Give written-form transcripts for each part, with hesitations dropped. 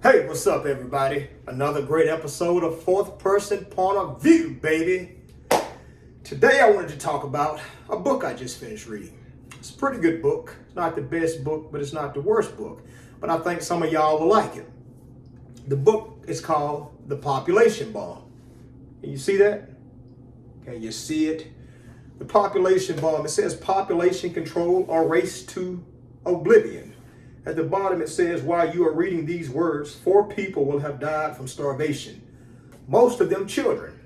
Hey, what's up, everybody? Another great episode of Fourth Person Point of View, baby. Today, I wanted to talk about a book I just finished reading. It's a pretty good book. It's not the best book, but it's not the worst book. But I think some of y'all will like it. The book is called The Population Bomb. Can you see that? Can you see it? The Population Bomb. It says population control or race to oblivion. At the bottom it says, while you are reading these words, 4 people will have died from starvation, most of them children.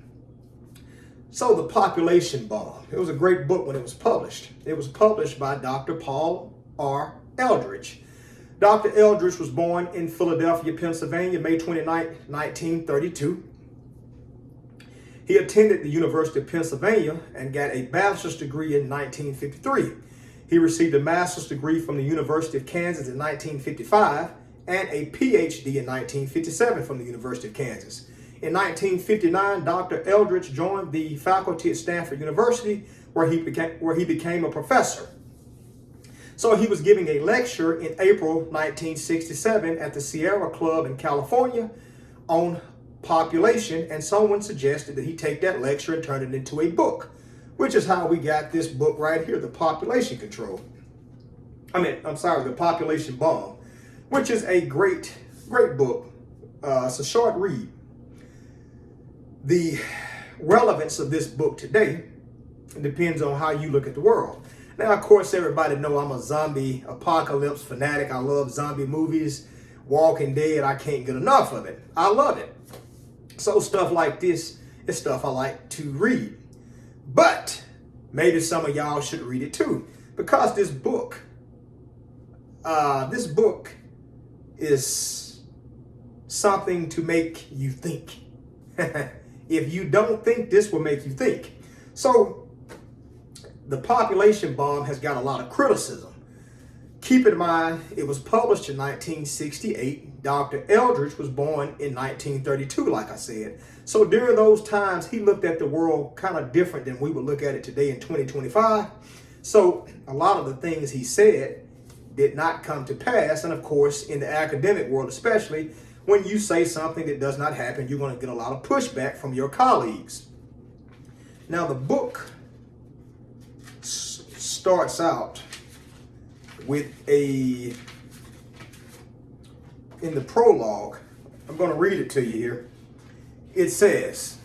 So The Population Bomb. It was a great book when it was published. It was published by Dr. Paul R. Eldridge. Dr. Eldridge was born in Philadelphia, Pennsylvania, May 29, 1932. He attended the University of Pennsylvania and got a bachelor's degree in 1953. He received a master's degree from the University of Kansas in 1955 and a PhD in 1957 from the University of Kansas. In 1959, Dr. Eldridge joined the faculty at Stanford University, where he became a professor. So he was giving a lecture in April 1967 at the Sierra Club in California on population, and someone suggested that he take that lecture and turn it into a book, which is how we got this book right here, The Population The Population Bomb, which is a great book. It's a short read. The relevance of this book today depends on how you look at the world. Now, of course, everybody know I'm a zombie apocalypse fanatic. I love zombie movies. Walking Dead, I can't get enough of it. I love it. So stuff like this is stuff I like to read. But maybe some of y'all should read it too, because this book is something to make you think. If you don't think, this will make you think. So The Population Bomb has got a lot of criticism. Keep in mind, it was published in 1968. Dr. Eldridge was born in 1932, like I said. So during those times, he looked at the world kind of different than we would look at it today in 2025. So a lot of the things he said did not come to pass. And of course, in the academic world especially, when you say something that does not happen, you're going to get a lot of pushback from your colleagues. Now, the book starts out with in the prologue, I'm going to read it to you here. It says,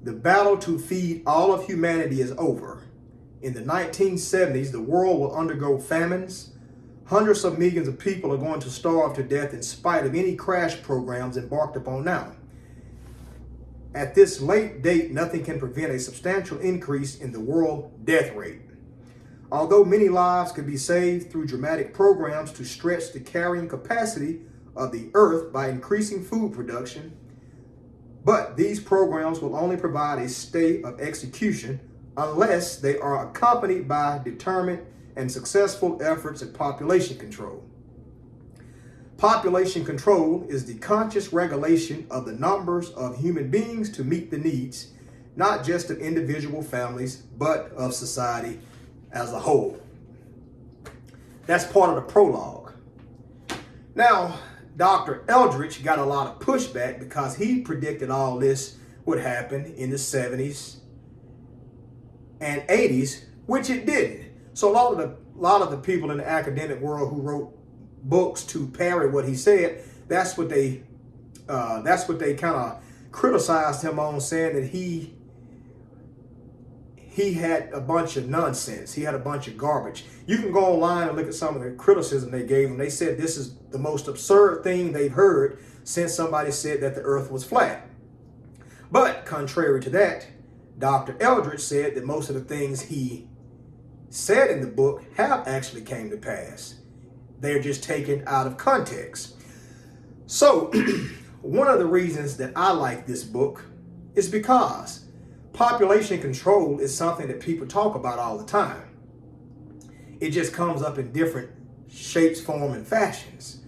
the battle to feed all of humanity is over. In the 1970s, the world will undergo famines. Hundreds of millions of people are going to starve to death in spite of any crash programs embarked upon now. At this late date, nothing can prevent a substantial increase in the world death rate. Although many lives could be saved through dramatic programs to stretch the carrying capacity of the earth by increasing food production, but these programs will only provide a state of execution unless they are accompanied by determined and successful efforts at population control. Population control is the conscious regulation of the numbers of human beings to meet the needs, not just of individual families, but of society as a whole. That's part of the prologue. Now, Dr. Eldridge got a lot of pushback because he predicted all this would happen in the 70s and 80s, which it didn't. So a lot of the people in the academic world who wrote books to parry what he said, that's what they kind of criticized him on, saying that he had a bunch of nonsense. He had a bunch of garbage. You can go online and look at some of the criticism they gave him. They said this is the most absurd thing they've heard since somebody said that the earth was flat. But contrary to that, Dr. Eldridge said that most of the things he said in the book have actually came to pass. They're just taken out of context. So one of the reasons that I like this book is because population control is something that people talk about all the time. It just comes up in different shapes, form, and fashions.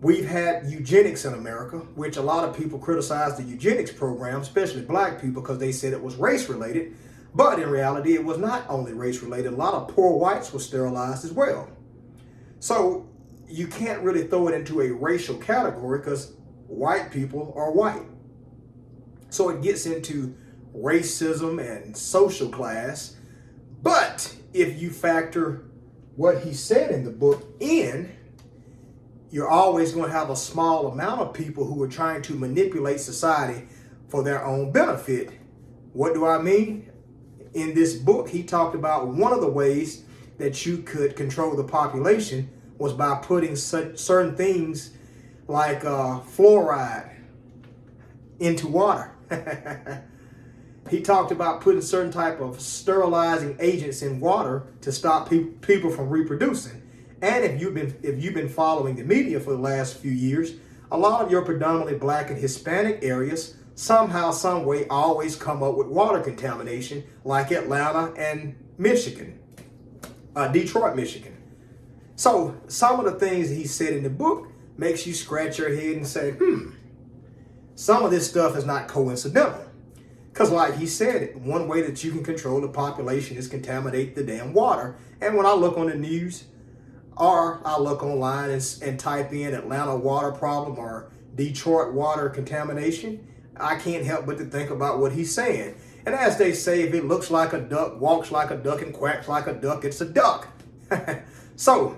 We've had eugenics in America, which a lot of people criticize the eugenics program, especially black people, because they said it was race-related. But in reality, it was not only race-related. A lot of poor whites were sterilized as well. So you can't really throw it into a racial category because white people are white. So it gets into racism and social class. But if you factor what he said in the book in, you're always going to have a small amount of people who are trying to manipulate society for their own benefit. What do I mean? In this book, he talked about one of the ways that you could control the population was by putting certain things like fluoride into water. He talked about putting certain type of sterilizing agents in water to stop people from reproducing. And if you've been following the media for the last few years, a lot of your predominantly Black and Hispanic areas somehow, some way, always come up with water contamination, like Atlanta and Michigan, Detroit, Michigan. So some of the things he said in the book makes you scratch your head and say, some of this stuff is not coincidental. Because like he said, one way that you can control the population is contaminate the damn water. And when I look on the news, or I look online and type in Atlanta water problem or Detroit water contamination, I can't help but to think about what he's saying. And as they say, if it looks like a duck, walks like a duck, and quacks like a duck, it's a duck. So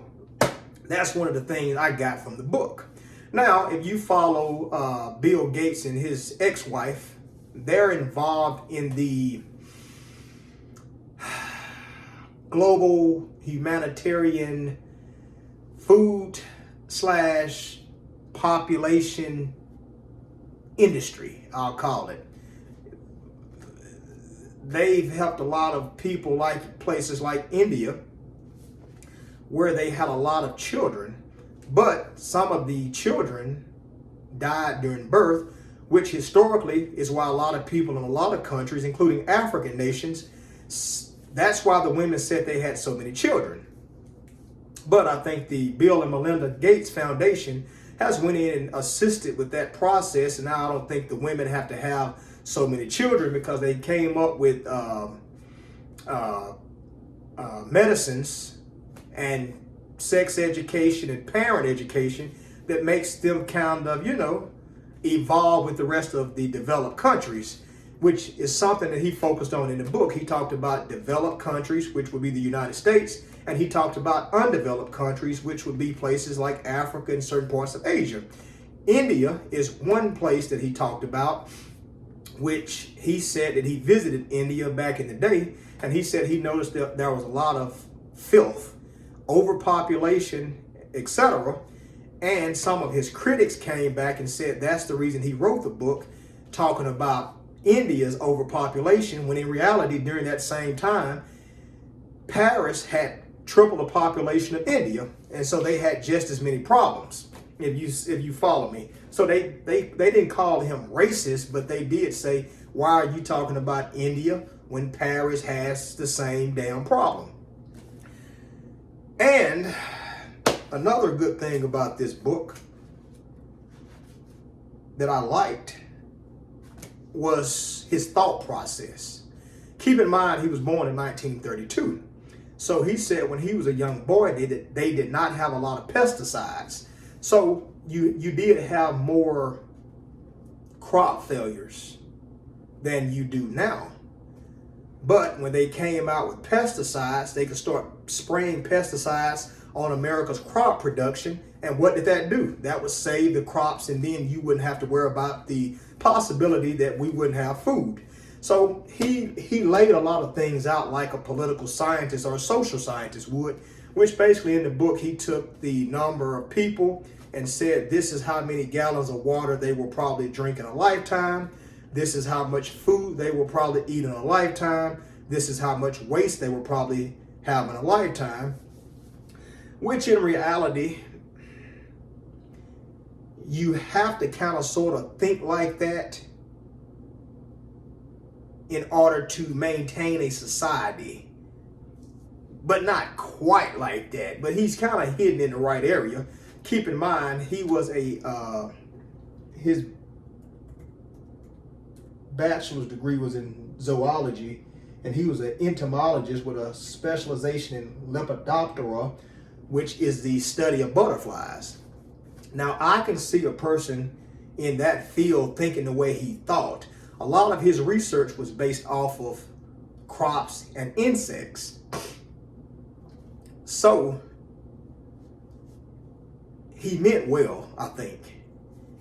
that's one of the things I got from the book. Now, if you follow Bill Gates and his ex-wife, they're involved in the global humanitarian food / population industry, I'll call it. They've helped a lot of people, like places like India, where they had a lot of children, but some of the children died during birth, which historically is why a lot of people in a lot of countries, including African nations, that's why the women said they had so many children. But I think the Bill and Melinda Gates Foundation has went in and assisted with that process, and now I don't think the women have to have so many children because they came up with medicines and sex education and parent education that makes them kind of, evolve with the rest of the developed countries, which is something that he focused on in the book. He talked about developed countries, which would be the United States, and he talked about undeveloped countries, which would be places like Africa and certain parts of Asia. India is one place that he talked about, which he said that he visited India back in the day, and he said he noticed that there was a lot of filth, overpopulation, etc. And some of his critics came back and said that's the reason he wrote the book, talking about India's overpopulation, when in reality, during that same time, Paris had triple the population of India, and so they had just as many problems, if you follow me. So they didn't call him racist, but they did say, why are you talking about India when Paris has the same damn problem? And another good thing about this book that I liked was his thought process. Keep in mind, he was born in 1932. So he said when he was a young boy, they did not have a lot of pesticides. So you did have more crop failures than you do now. But when they came out with pesticides, they could start spraying pesticides on America's crop production. And what did that do? That would save the crops, and then you wouldn't have to worry about the possibility that we wouldn't have food. So he laid a lot of things out like a political scientist or a social scientist would, which basically in the book, he took the number of people and said, this is how many gallons of water they will probably drink in a lifetime. This is how much food they will probably eat in a lifetime. This is how much waste they will probably have in a lifetime, which in reality, you have to kind of sort of think like that in order to maintain a society, but not quite like that. But he's kind of hidden in the right area. Keep in mind, he was his bachelor's degree was in zoology, and he was an entomologist with a specialization in Lepidoptera, which is the study of butterflies. Now, I can see a person in that field thinking the way he thought. A lot of his research was based off of crops and insects. So he meant well, I think.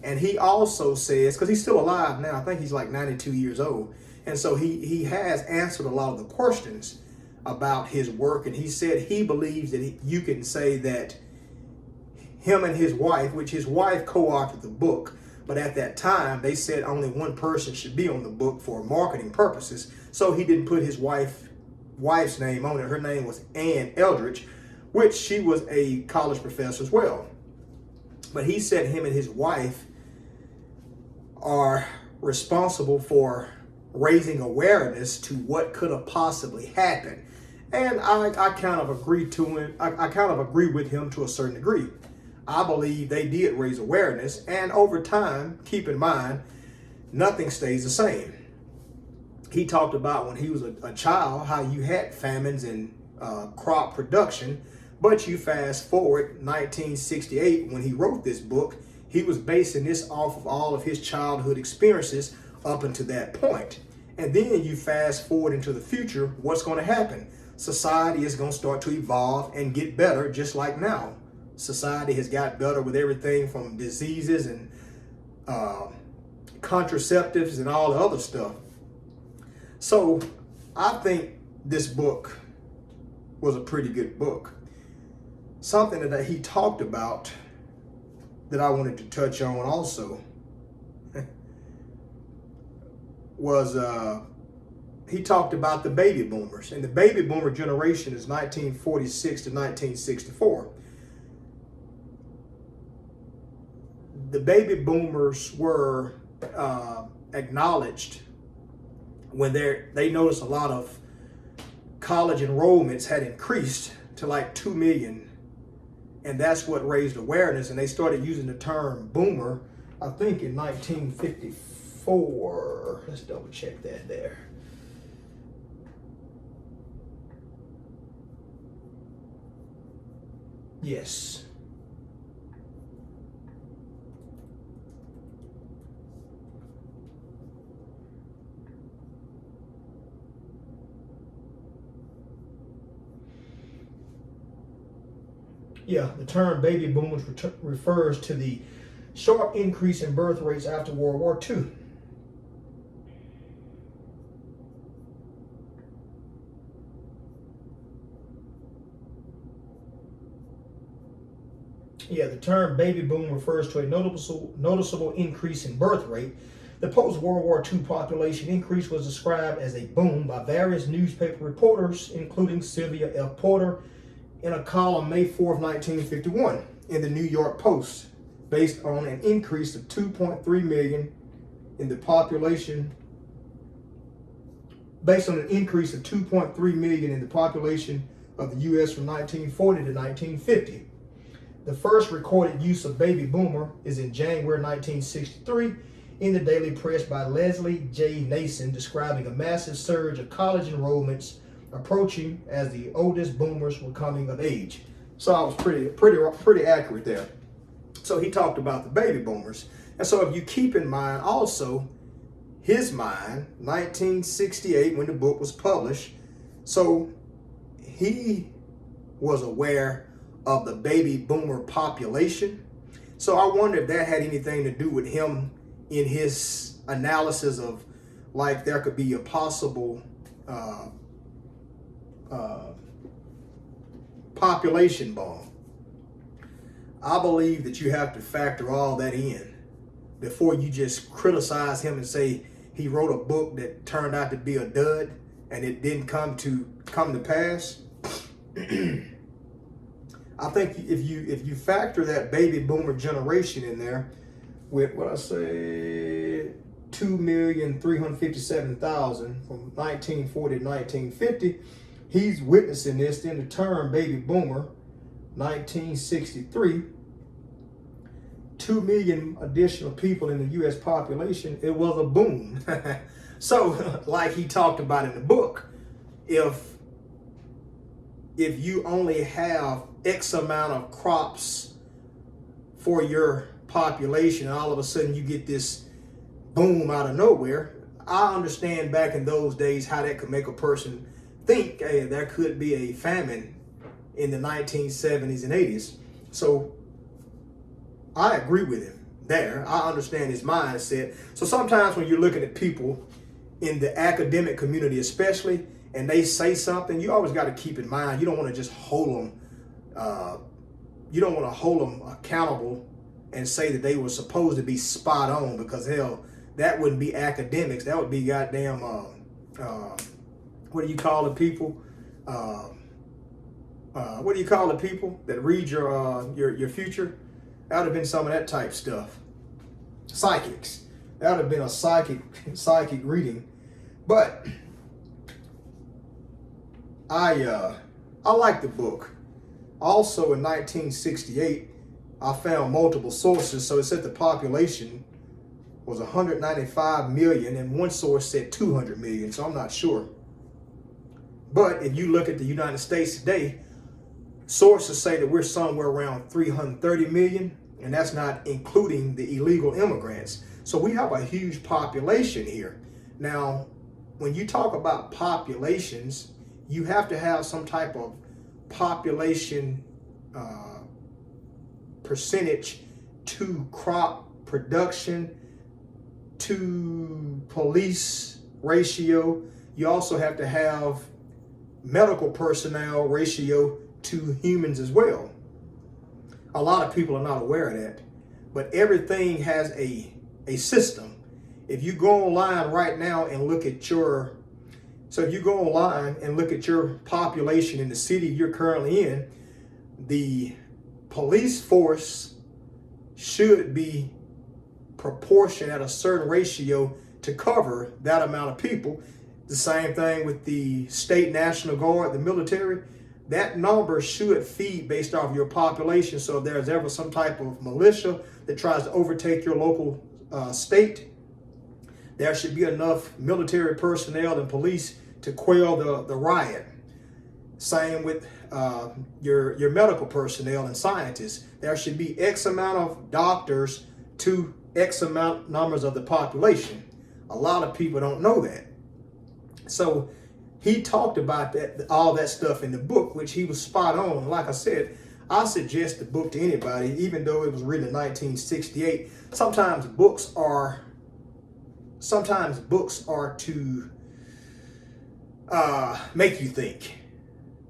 And he also says, because he's still alive now, I think he's like 92 years old. And so he has answered a lot of the questions about his work. And he said he believes that you can say that him and his wife, which his wife co-authored the book, but at that time they said only one person should be on the book for marketing purposes. So he didn't put his wife's name on it. Her name was Ehrlich, which she was a college professor as well. But he said him and his wife are responsible for raising awareness to what could have possibly happened. And I kind of agree to him. I kind of agree with him to a certain degree. I believe they did raise awareness, and over time, keep in mind, nothing stays the same. He talked about when he was a child, how you had famines in crop production, but you fast forward 1968, when he wrote this book, he was basing this off of all of his childhood experiences up until that point. And then you fast forward into the future, what's going to happen? Society is going to start to evolve and get better, just like now. Society has got better with everything from diseases and contraceptives and all the other stuff. So I think this book was a pretty good book. Something that he talked about that I wanted to touch on also was he talked about the baby boomers. And the baby boomer generation is 1946 to 1964. The baby boomers were acknowledged when they noticed a lot of college enrollments had increased to like 2 million. And that's what raised awareness. And they started using the term boomer, I think in 1954. Let's double check that there. Yes. Yeah, the term baby boomers refers to the sharp increase in birth rates after World War II. Yeah, the term baby boom refers to a noticeable increase in birth rate. The post-World War II population increase was described as a boom by various newspaper reporters, including Sylvia F. Porter, in a column May 4th, 1951 in the New York Post, based on an increase of 2.3 million in the population, based on an increase of 2.3 million in the population of the U.S. from 1940 to 1950. The first recorded use of baby boomer is in January 1963 in the Daily Press by Leslie J. Nason, describing a massive surge of college enrollments approaching as the oldest boomers were coming of age. So I was pretty accurate there. So he talked about the baby boomers. And so if you keep in mind also his mind, 1968 when the book was published, so he was aware of the baby boomer population. So I wonder if that had anything to do with him in his analysis of like there could be a possible population bomb. I believe that you have to factor all that in before you just criticize him and say he wrote a book that turned out to be a dud and it didn't come to pass. I think if you factor that baby boomer generation in there with what I say 2,357,000 from 1940 to 1950, he's witnessing this. Then the term baby boomer, 1963, 2 million additional people in the U.S. population, it was a boom. So, like he talked about in the book, if if you only have X amount of crops for your population, and all of a sudden you get this boom out of nowhere. I understand back in those days how that could make a person think, hey, there could be a famine in the 1970s and 80s. So I agree with him there. I understand his mindset. So sometimes when you're looking at people in the academic community especially, and they say something, you always got to keep in mind, you don't want to just hold them, you don't want to hold them accountable and say that they were supposed to be spot on, because hell, that wouldn't be academics. That would be goddamn, what do you call the people? What do you call the people that read your future? That would have been some of that type stuff. Psychics. That would have been a psychic reading. But I like the book. Also in 1968, I found multiple sources. So it said the population was 195 million, and one source said 200 million. So I'm not sure. But if you look at the United States today, sources say that we're somewhere around 330 million, and that's not including the illegal immigrants. So we have a huge population here. Now, when you talk about populations, you have to have some type of population percentage to crop production, to police ratio. You also have to have medical personnel ratio to humans as well. A lot of people are not aware of that, but everything has a system. If you go online right now and look at your population in the city you're currently in, the police force should be proportioned at a certain ratio to cover that amount of people. The same thing with the state National Guard, the military. That number should feed based off your population. So if there's ever some type of militia that tries to overtake your local state, there should be enough military personnel and police to quell the riot. Same with your medical personnel and scientists. There should be X amount of doctors to X amount numbers of the population. A lot of people don't know that. So he talked about that, all that stuff in the book, which he was spot on. Like I said, I suggest the book to anybody, even though it was written in 1968. Sometimes books are to make you think.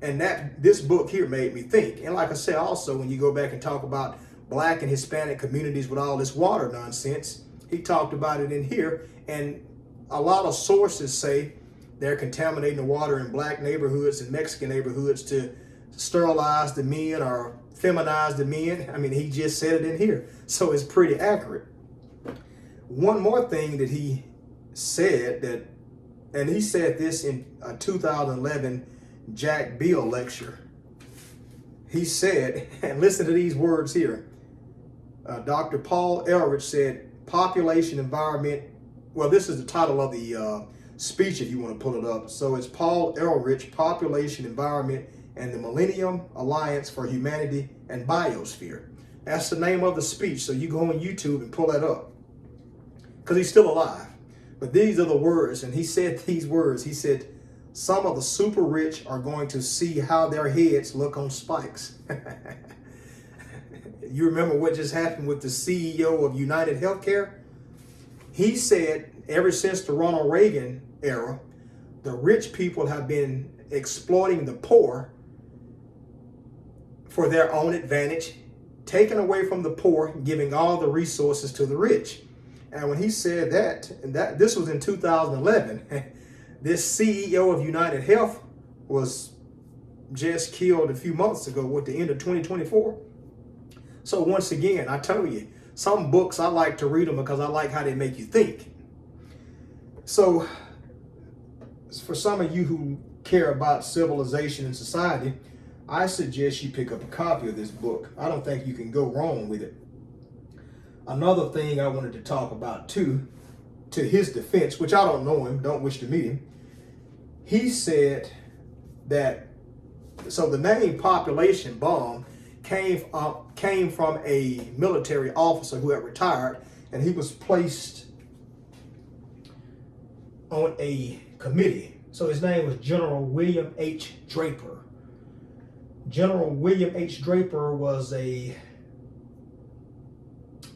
And this book here made me think. And like I said, also, when you go back and talk about Black and Hispanic communities with all this water nonsense, he talked about it in here. And a lot of sources say they're contaminating the water in Black neighborhoods and Mexican neighborhoods to sterilize the men or feminize the men. I mean, he just said it in here. So it's pretty accurate. One more thing that he said, and he said this in a 2011 Jack Bill lecture. He said, and listen to these words here. Dr. Paul Ehrlich said, population environment. Well, this is the title of the speech if you want to pull it up. So it's Paul Ehrlich, Population, Environment, and the Millennium Alliance for Humanity and Biosphere. That's the name of the speech. So you go on YouTube and pull that up, because he's still alive. But these are the words, and he said these words. He said, some of the super rich are going to see how their heads look on spikes. You remember what just happened with the CEO of United Healthcare? He said ever since the Ronald Reagan era, the rich people have been exploiting the poor for their own advantage, taking away from the poor, giving all the resources to the rich. And when he said that this was in 2011, this CEO of United Health was just killed a few months ago at the end of 2024. So once again, I tell you, some books I like to read them because I like how they make you think. So for some of you who care about civilization and society, I suggest you pick up a copy of this book. I don't think you can go wrong with it. Another thing I wanted to talk about too, to his defense, which I don't know him, don't wish to meet him. He said that So the name population bomb came from a military officer who had retired, and he was placed on a committee. So his name was General William H. Draper. General William H. Draper was a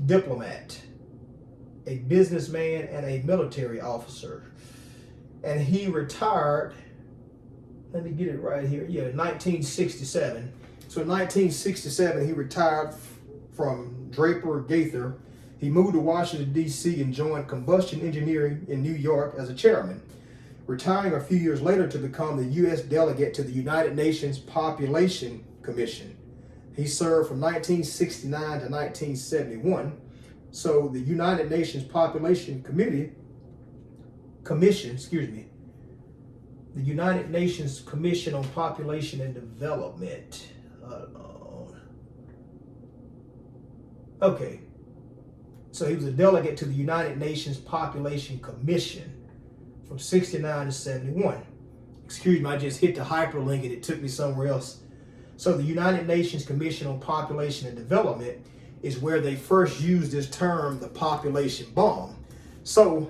diplomat, a businessman, and a military officer. And he retired, let me get it right here, 1967. So in 1967, he retired from Draper Gaither. He moved to Washington, D.C. and joined combustion engineering in New York as a chairman, retiring a few years later to become the U.S. delegate to the United Nations Population Commission. He served from 1969 to 1971. So the United Nations Population Commission, the United Nations Commission on Population and Development. Okay. So he was a delegate to the United Nations Population Commission from 69 to 71. Excuse me, I just hit the hyperlink and it took me somewhere else. So the United Nations Commission on Population and Development is where they first used this term, the population bomb. So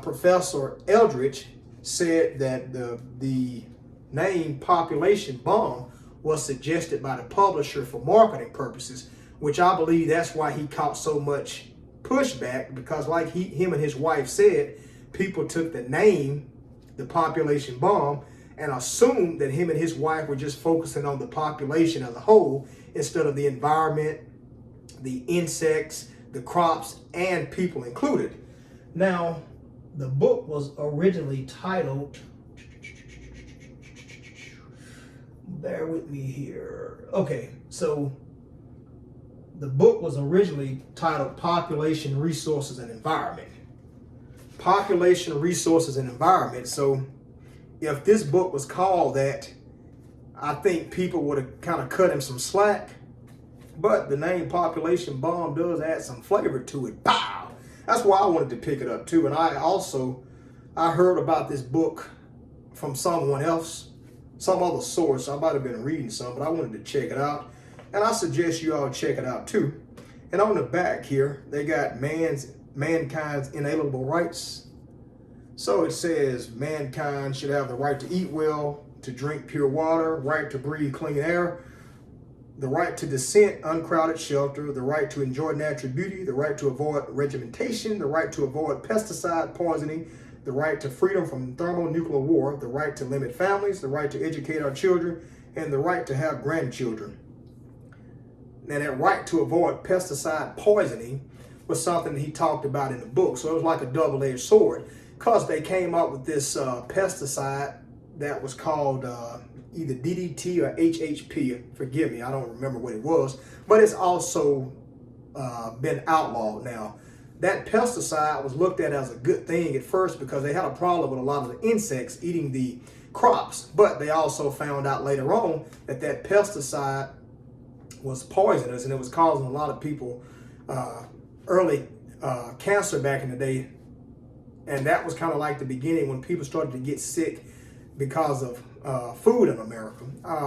Professor Ehrlich said that the name population bomb was suggested by the publisher for marketing purposes, which I believe that's why he caught so much pushback, because like him and his wife said, people took the name, the population bomb, and assumed that him and his wife were just focusing on the population as a whole instead of the environment, the insects, the crops, and people included. Now, the book was originally titled, bear with me here. Okay, so the book was originally titled Population, Resources, and Environment. Population, Resources, and Environment. So if this book was called that, I think people would have kind of cut him some slack. But the name population bomb does add some flavor to it. Pow! That's why I wanted to pick it up too. And I heard about this book from someone else, some other source. I might have been reading some, but I wanted to check it out. And I suggest you all check it out too. And on the back here, they got mankind's inalienable rights. So it says mankind should have the right to eat well, to drink pure water, right to breathe clean air, the right to descent, uncrowded shelter, the right to enjoy natural beauty, the right to avoid regimentation, the right to avoid pesticide poisoning, the right to freedom from thermonuclear war, the right to limit families, the right to educate our children, and the right to have grandchildren. Now that right to avoid pesticide poisoning was something that he talked about in the book. So it was like a double-edged sword, because they came up with this pesticide that was called either DDT or HHP. Forgive me, I don't remember what it was, but it's also been outlawed now. That pesticide was looked at as a good thing at first because they had a problem with a lot of the insects eating the crops, but they also found out later on that that pesticide was poisonous and it was causing a lot of people early cancer back in the day. And that was kind of like the beginning when people started to get sick because of food in America.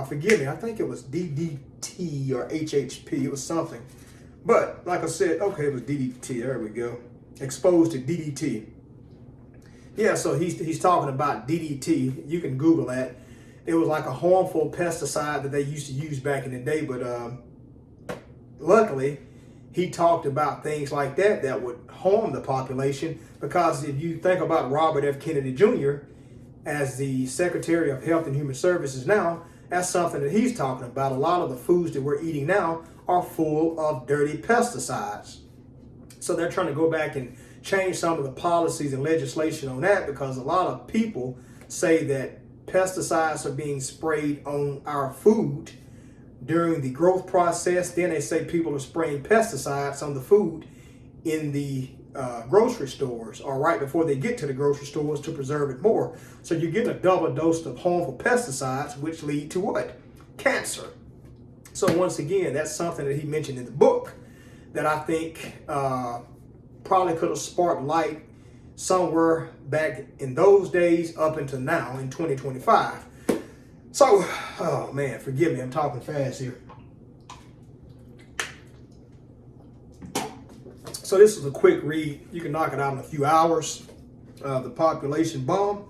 Forgive me, I think it was DDT or HHP, it was something. But like I said, okay, it was DDT, there we go. Exposed to DDT. Yeah, so he's talking about DDT. You can Google that. It was like a harmful pesticide that they used to use back in the day, but luckily, he talked about things like that would harm the population, because if you think about Robert F. Kennedy Jr. as the Secretary of Health and Human Services now, that's something that he's talking about. A lot of the foods that we're eating now are full of dirty pesticides. So they're trying to go back and change some of the policies and legislation on that, because a lot of people say that pesticides are being sprayed on our food during the growth process. Then they say people are spraying pesticides on the food in the grocery stores or right before they get to the grocery stores to preserve it more. So you're getting a double dose of harmful pesticides, which lead to what? Cancer. So once again, that's something that he mentioned in the book that I think probably could have sparked light somewhere back in those days up until now in 2025. So, oh man, forgive me, I'm talking fast here. So this is a quick read. You can knock it out in a few hours. The Population Bomb.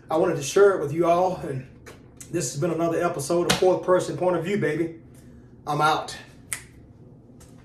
I wanted to share it with you all, and this has been another episode of Fourth Person Point of View, baby. I'm out.